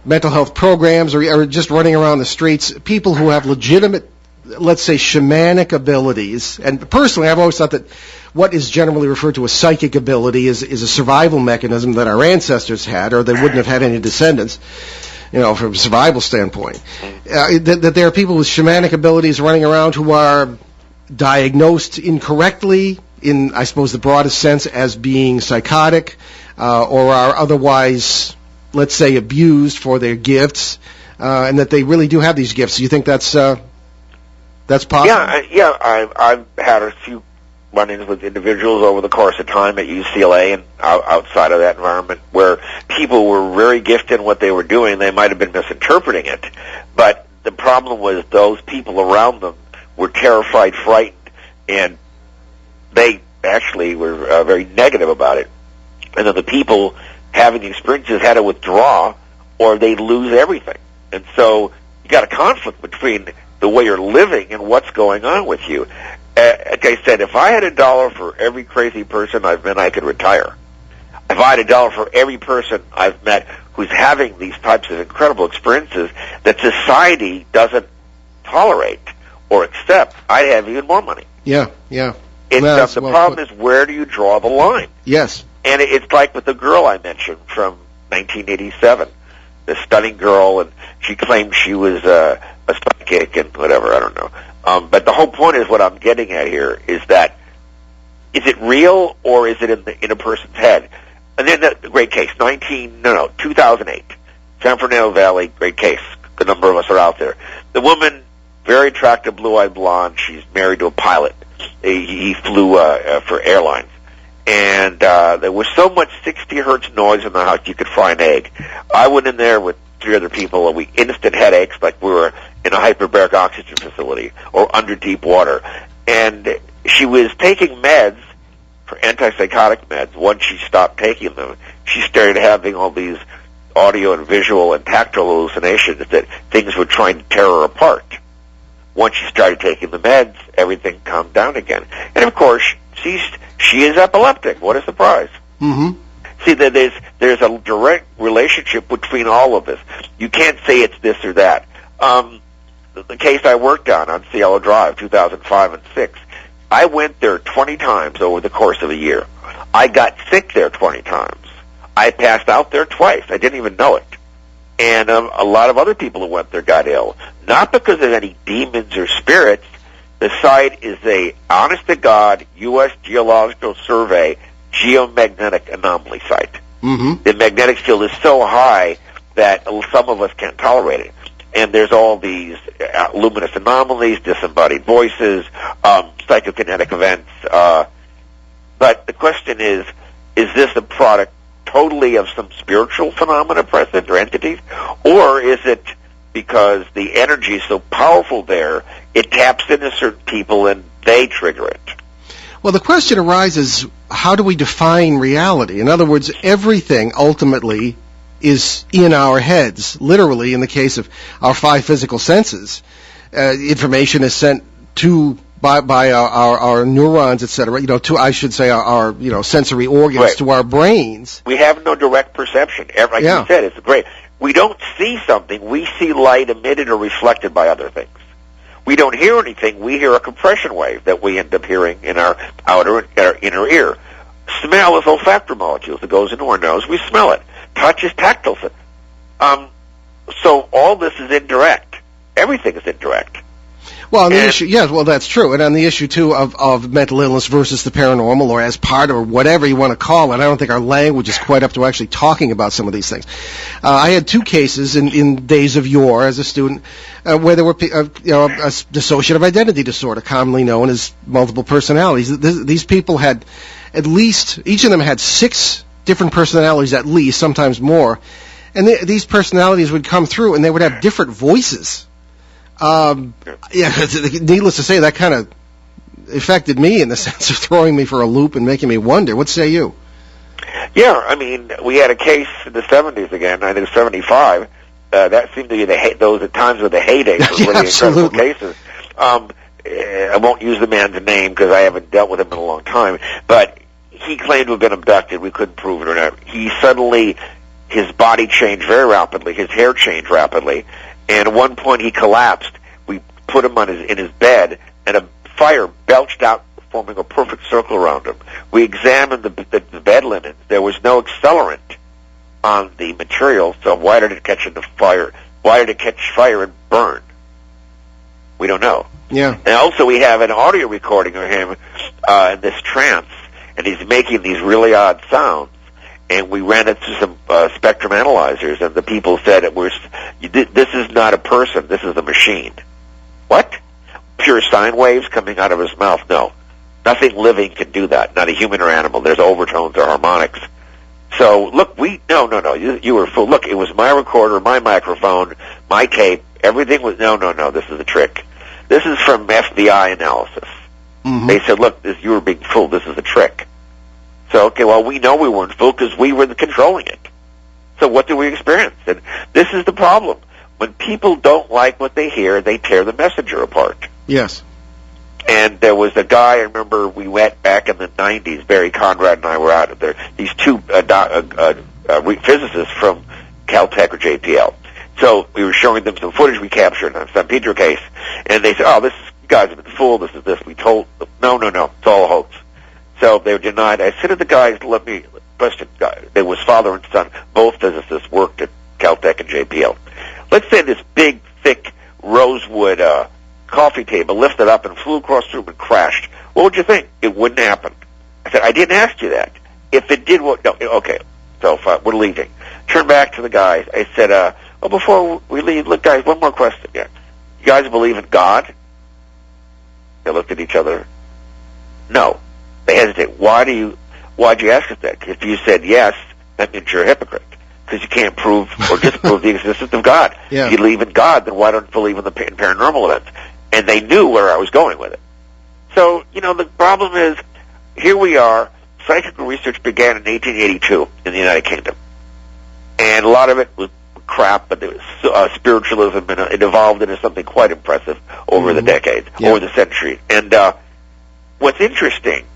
B: mental health programs or just running around the streets people who have legitimate, let's say, shamanic abilities? And personally, I've always thought that what is generally referred to as psychic ability is a survival mechanism that our ancestors had, or they wouldn't have had any descendants, from a survival standpoint. That there are people with shamanic abilities running around who are diagnosed incorrectly, in, I suppose, the broadest sense, as being psychotic, or are otherwise, let's say, abused for their gifts, and that they really do have these gifts. Do you think that's possible?
D: Yeah. I've had a few run-ins with individuals over the course of time at UCLA and outside of that environment where people were very gifted in what they were doing. They might have been misinterpreting it, but the problem was those people around them were terrified, frightened, and they actually were very negative about it. And then the people having the experiences had to withdraw, or they'd lose everything. And so you got a conflict between the way you're living and what's going on with you. Like I said, if I had $1 for every crazy person I've met, I could retire. If I had $1 for every person I've met who's having these types of incredible experiences that society doesn't tolerate or accept, I'd have even more money.
B: Yeah.
D: The problem is, where do you draw the line?
B: Yes.
D: And it's like with the girl I mentioned from 1987, the stunning girl, and she claimed she was a psychic and whatever, I don't know. But the whole point is, what I'm getting at here is that, is it real or is it in a person's head? And then the great case, 2008, San Fernando Valley, great case. A number of us are out there. The woman, very attractive, blue-eyed blonde. She's married to a pilot. He flew for airlines. And there was so much 60 hertz noise in the house you could fry an egg. I went in there with 3 other people, and we instant headaches like we were in a hyperbaric oxygen facility or under deep water. And she was taking meds, for antipsychotic meds. Once she stopped taking them, she started having all these audio and visual and tactile hallucinations that things were trying to tear her apart. Once she started taking the meds, everything calmed down again. And of course, she is epileptic. What a surprise.
B: Mm-hmm.
D: See, there's a direct relationship between all of this. You can't say it's this or that. The case I worked on Cielo Drive, 2005 and 6, I went there 20 times over the course of a year. I got sick there 20 times. I passed out there twice. I didn't even know it. And a lot of other people who went there got ill. Not because of any demons or spirits. The site is a honest-to-God U.S. Geological Survey geomagnetic anomaly site.
B: Mm-hmm.
D: The magnetic field is so high that some of us can't tolerate it. And there's all these luminous anomalies, disembodied voices, psychokinetic events, question is this a product totally of some spiritual phenomena present or entities, or is it because the energy is so powerful there, it taps into certain people and they trigger it?
B: Well, the question arises, how do we define reality? In other words, everything ultimately is in our heads. Literally, in the case of our 5 physical senses, information is sent to by our neurons, etc. To I should say our sensory organs, right, to our brains.
D: We have no direct perception. Like you said, it's great. We don't see something. We see light emitted or reflected by other things. We don't hear anything. We hear a compression wave that we end up hearing in our inner ear. Smell is olfactory molecules. It goes into our nose. We smell it. Touch is tactile. So all this is indirect. Everything is indirect.
B: Well, on the issue, yes, well, that's true. And on the issue, too, of mental illness versus the paranormal, or as part or whatever you want to call it, I don't think our language is quite up to actually talking about some of these things. I had 2 cases in days of yore as a student where there were, a dissociative identity disorder, commonly known as multiple personalities. These people had at least, each of them had 6 different personalities at least, sometimes more. And these personalities would come through and they would have different voices. Needless to say, that kind of affected me in the sense of throwing me for a loop and making me wonder. What say you?
D: Yeah, I mean, we had a case in the 70s again, I think 75. That seemed to be those at times were the heydays of really incredible cases. I won't use the man's name because I haven't dealt with him in a long time, but he claimed to have been abducted. We couldn't prove it or not. His body changed very rapidly. His hair changed rapidly. And at one point he collapsed. We put him in his bed, and a fire belched out, forming a perfect circle around him. We examined the bed linens. There was no accelerant on the material, so why did it catch fire? Why did it catch fire and burn? We don't know.
B: Yeah. And
D: also we have an audio recording of him in this trance, and he's making these really odd sounds. And we ran it through some spectrum analyzers, and the people said this is not a person, this is a machine. What? Pure sine waves coming out of his mouth? No. Nothing living can do that, not a human or animal. There's overtones or harmonics. So, look, no, you were fooled. Look, it was my recorder, my microphone, my tape, everything was, no, this is a trick. This is from FBI analysis. Mm-hmm. They said, look, you were being fooled, this is a trick. So, okay, well, we know we weren't fooled because we were controlling it. So what do we experience? And this is the problem. When people don't like what they hear, they tear the messenger apart.
B: Yes.
D: And there was a guy, I remember we went back in the 90s, Barry Conrad and I were out there, these 2 physicists from Caltech or JPL. So we were showing them some footage we captured on San Pedro case, and they said, you guys have been fooled, this is this. We told them, no, it's all a hoax. So they were denied. I said to the guys, let me question. There was father and son, both physicists worked at Caltech and JPL. Let's say this big, thick rosewood coffee table lifted up and flew across the room and crashed. What would you think? It wouldn't happen. I said, I didn't ask you that. If it did, no, okay. So we're leaving. Turn back to the guys. I said, before we leave, look, guys, one more question. Yeah. You guys believe in God? They looked at each other. No. They hesitate. Why'd you ask us that? If you said yes, that means you're a hypocrite. Because you can't prove or disprove the existence of God.
B: Yeah.
D: If you believe in God, then why don't you believe in the paranormal events? And they knew where I was going with it. So, the problem is, here we are, psychical research began in 1882 in the United Kingdom. And a lot of it was crap, but there was spiritualism, and it evolved into something quite impressive over the decades, over the centuries. And what's interesting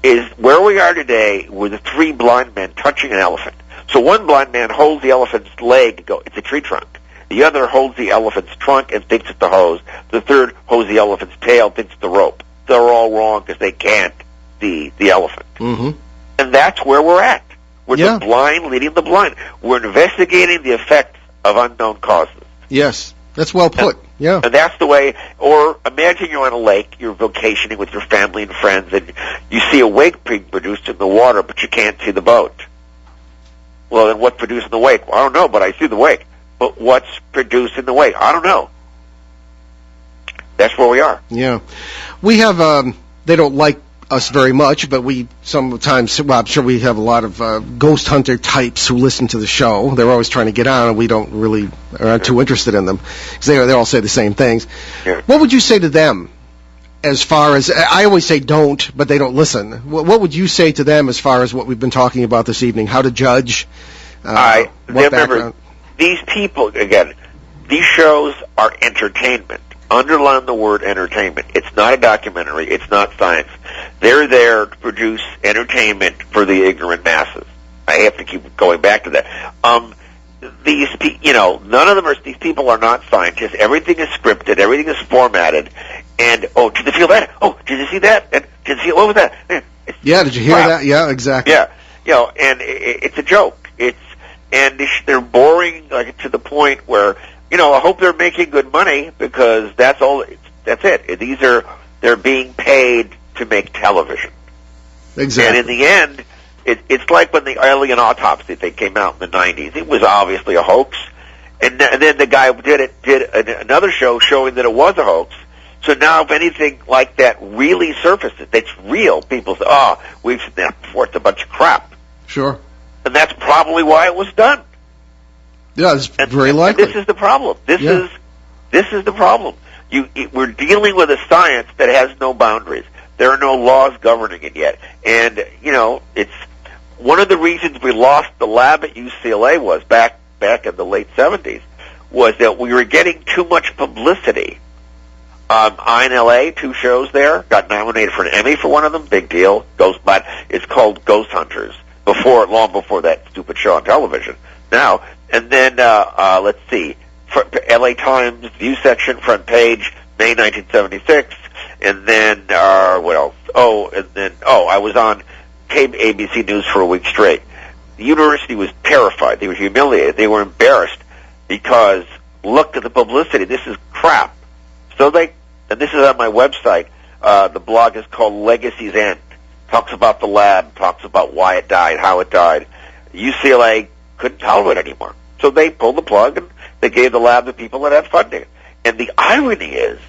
D: is where we are today with the 3 blind men touching an elephant. So one blind man holds the elephant's leg, it's a tree trunk. The other holds the elephant's trunk and thinks it's the hose. The third holds the elephant's tail, thinks it's the rope. They're all wrong because they can't see the elephant.
B: Mm-hmm.
D: And that's where we're at. We're the blind leading the blind. We're investigating the effects of unknown causes.
B: Yes, that's well put.
D: And that's the way, or imagine you're on a lake, you're vacationing with your family and friends, and you see a wake being produced in the water, but you can't see the boat. Well, then what's producing the wake? Well, I don't know, but I see the wake. But what's producing the wake? I don't know. That's where we are.
B: Yeah. We have, they don't like us very much, but we sometimes, well, I'm sure we have a lot of ghost hunter types who listen to the show. They're always trying to get on, and we don't really aren't too interested in them because they all say the same things.
D: Yeah.
B: What would you say to them? As far as, I always say don't, but they don't listen. What would you say to them as far as what we've been talking about this evening? How to judge?
D: Remember, these people, again, these shows are entertainment. Underline the word entertainment. It's not a documentary. It's not science. They're there to produce entertainment for the ignorant masses. I have to keep going back to that. None of them are, these people are not scientists. Everything is scripted. Everything is formatted. And, oh, did you feel that? Oh, did you see that? And did you see, what was that?
B: Yeah, did you hear that? Yeah, exactly.
D: Yeah. And it's a joke. They're boring, like, to the point where, I hope they're making good money because that's it. They're being paid to make television.
B: Exactly.
D: And in the end, it's like when the alien autopsy thing came out in the 90s. It was obviously a hoax. And then the guy did another show showing that it was a hoax. So now if anything like that really surfaces, that's real, people say, oh, we've seen that before, it's a bunch of crap.
B: Sure.
D: And that's probably why it was done.
B: Yeah, it's very likely.
D: And this is the problem. This is the problem. We're dealing with a science that has no boundaries. There are no laws governing it yet. And, it's one of the reasons we lost the lab at UCLA was back in the late 70s was that we were getting too much publicity. INLA, 2 shows there, got nominated for an Emmy for one of them, big deal. But it's called Ghost Hunters. Long before that stupid show on television. Now, and then let's see, LA Times View section, front page, May 1976, and then what else? I was on ABC News for a week straight. The university was terrified. They were humiliated. They were embarrassed because look at the publicity. This is crap. So and this is on my website. The blog is called Legacy's End. Talks about the lab, talks about why it died, how it died. UCLA couldn't tolerate it anymore. So they pulled the plug and they gave the lab to people that had funding. And the irony is,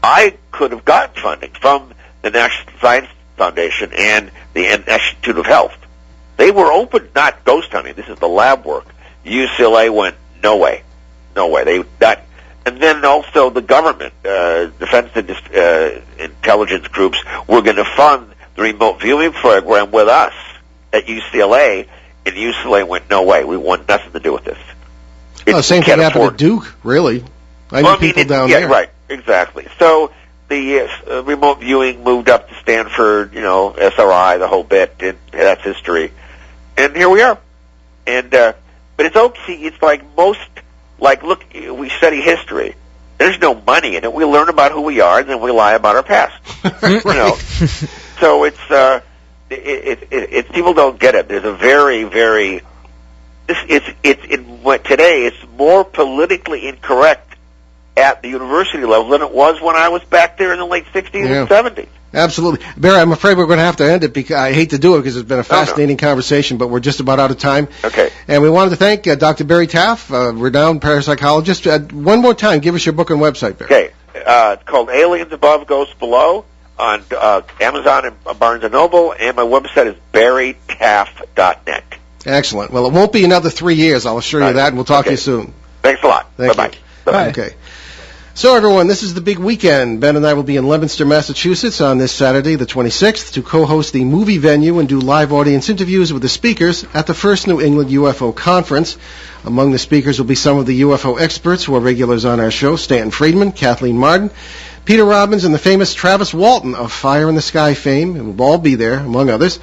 D: I could have gotten funding from the National Science Foundation and the Institute of Health. They were open, not ghost hunting. This is the lab work. UCLA went, no way. And then also the government, defense and intelligence groups were going to fund the remote viewing program with us at UCLA, and UCLA went, no way, we want nothing to do with this.
B: Same thing happened at Duke, really. I know people down there.
D: Yeah, right, exactly. So the remote viewing moved up to Stanford, SRI, the whole bit, and that's history. And here we are. And but it's okay. It's look, we study history. There's no money in it. We learn about who we are, and then we lie about our past. So it's people don't get it. There's a very, very today it's more politically incorrect at the university level than it was when I was back there in the late 60s and 70s.
B: Absolutely. Barry, I'm afraid we're going to have to end it because I hate to do it because it's been a fascinating conversation, but we're just about out of time.
D: Okay.
B: And we wanted to thank Dr. Barry Taff, renowned parapsychologist. One more time, give us your book and website, Barry.
D: Okay. It's called Aliens Above, Ghosts Below on Amazon and Barnes & Noble, and my website is barrytaff.net.
B: Excellent. Well, it won't be another 3 years, I'll assure you that, and we'll talk to you soon.
D: Thanks a lot. Bye-bye.
C: Bye.
B: Okay. So, everyone, this is the big weekend. Ben and I will be in Leominster, Massachusetts on this Saturday, the 26th, to co-host the movie venue and do live audience interviews with the speakers at the first New England UFO Conference. Among the speakers will be some of the UFO experts who are regulars on our show, Stanton Friedman, Kathleen Martin, Peter Robbins, and the famous Travis Walton of Fire in the Sky fame, and we'll all be there, among others.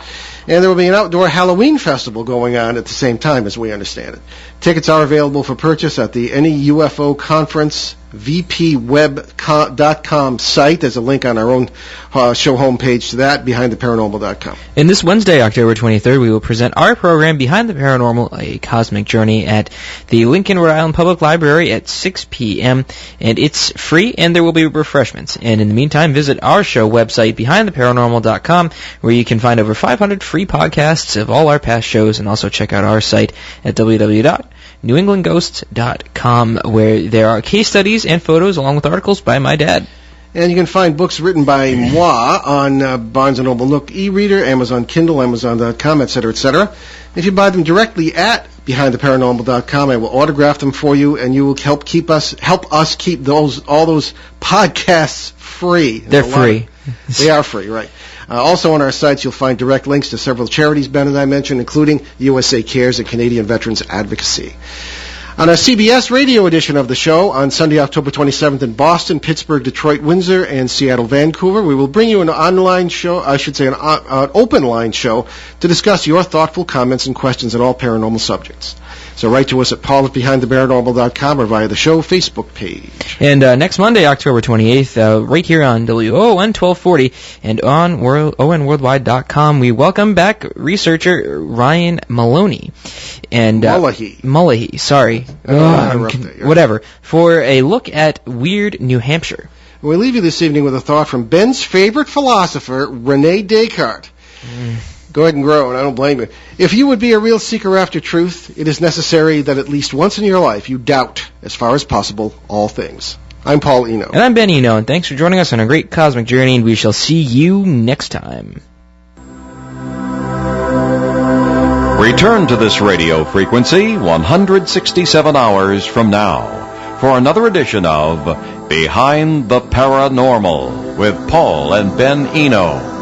B: And there will be an outdoor Halloween festival going on at the same time, as we understand it. Tickets are available for purchase at the Any UFO Conference vpweb.com site. There's a link on our own show homepage to that, behindtheparanormal.com.
C: And this Wednesday, October 23rd, we will present our program, Behind the Paranormal, A Cosmic Journey, at the Lincoln, Rhode Island Public Library at 6 p.m., and it's free, and there will be refreshments. And in the meantime, visit our show website, behindtheparanormal.com, where you can find over 500 free podcasts of all our past shows, and also check out our site at www.newenglandghosts.com, where there are case studies and photos along with articles by my dad.
B: And you can find books written by moi on Barnes & Noble Nook e-reader, Amazon Kindle, Amazon.com, etc., etc. If you buy them directly at BehindTheParanormal.com, I will autograph them for you, and you will help us keep all those podcasts free.
C: They're free.
B: They are free, right. Also on our sites, you'll find direct links to several charities Ben and I mentioned, including USA Cares and Canadian Veterans Advocacy. On our CBS radio edition of the show on Sunday, October 27th in Boston, Pittsburgh, Detroit, Windsor, and Seattle, Vancouver, we will bring you an online show, an open line show to discuss your thoughtful comments and questions on all paranormal subjects. So write to us at paul@behindtheparanormal.com or via the show Facebook page.
C: And next Monday, October 28th, right here on WOON 1240 and on ONWorldwide.com, we welcome back researcher Ryan Maloney. And Mullahy, sorry. Whatever. For a look at Weird New Hampshire.
B: We leave you this evening with a thought from Ben's favorite philosopher, René Descartes. Go ahead and groan. I don't blame you. If you would be a real seeker after truth, it is necessary that at least once in your life you doubt, as far as possible, all things. I'm Paul Eno.
C: And I'm Ben Eno, and thanks for joining us on a great cosmic journey, and we shall see you next time.
A: Return to this radio frequency 167 hours from now for another edition of Behind the Paranormal with Paul and Ben Eno.